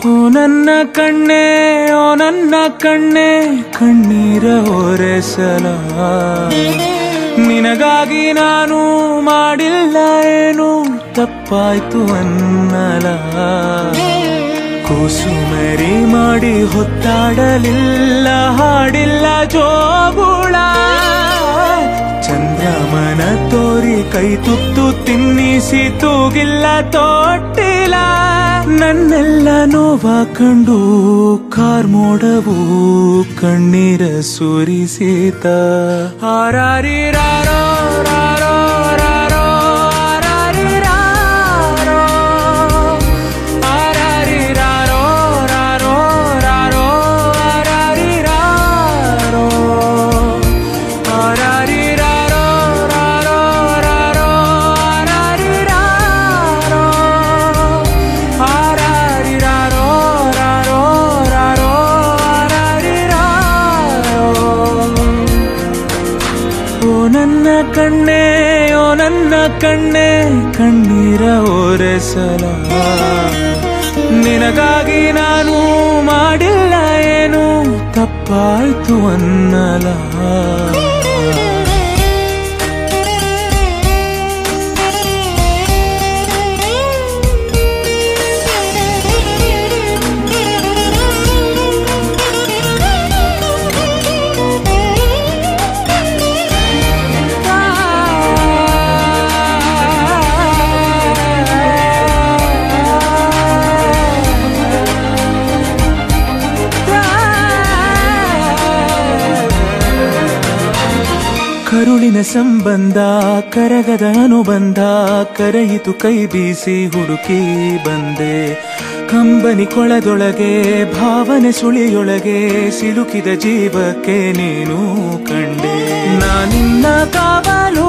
ಓ ನನ್ನ ಕಣ್ಣೆ ಓ ನನ್ನ ಕಣ್ಣೆ ಕಣ್ಣೀರ ಒರೆಸಲ ನಿನಗಾಗಿ ನಾನು ಮಾಡಿಲ್ಲ ಏನು ತಪ್ಪಾಯ್ತು ಅನ್ನಲ ಕೂಸುಮರಿ ಮಾಡಿ ಹೊತ್ತಾಡಲಿಲ್ಲ ಹಾಡಿಲ್ಲ ಜೋಗುಳ ಚಂದ್ರಮನ ತೋರಿ ಕೈ ತುತ್ತು ತಿನ್ನಿಸಿ ತೂಗಿಲ್ಲ ತೊಟ್ಟಿಲ್ಲ ನನ್ನೆಲ್ಲ ನೋವ ಕಂಡು ಕಾರ್ಮೋಡವು ಕಣ್ಣೀರ ಸುರಿಸಿತ ಹಾರಾರಿರಾರೋ ರಾರೋ ರಾರೋ ಹಾರಾರಿರಾರೋ ಹಾರಾರಿರಾರೋ ರಾರೋ ರಾರೋ ಹಾರಾರಿರಾರೋ ಹಾರಾರಿರಾರೋ ರಾರೋ ರಾರೋ ಹಾರಾರಿರಾರೋ ಹಾರಾರಿರಾರೋ ರಾರೋ ರಾರೋ ಹಾರಾರಿರಾರೋ ಓ ನನ್ನ ಕಣ್ಣೆ ಓ ನನ್ನ ಕಣ್ಣೆ ಕಣ್ಣೀರ ಒರೆಸಲ ನಿನಗಾಗಿ ನಾನು ಮಾಡಿಲ್ಲ ಏನು ತಪ್ಪಾಯ್ತು ಅನ್ನಲ ಕರುಳಿನ ಸಂಬಂಧ ಕರಗದ ಅನುಬಂಧ ಕರೆಯಿತು ಕೈ ಬೀಸಿ ಹುಡುಕಿ ಬಂದೆ ಕಂಬನಿ ಕೊಳದೊಳಗೆ ಭಾವನೆ ಸುಳಿಯೊಳಗೆ ಸಿಲುಕಿದ ಜೀವಕ್ಕೆ ನೀನು ಕಂಡೆ ನಾನಿನ್ನ ಕಾವಲು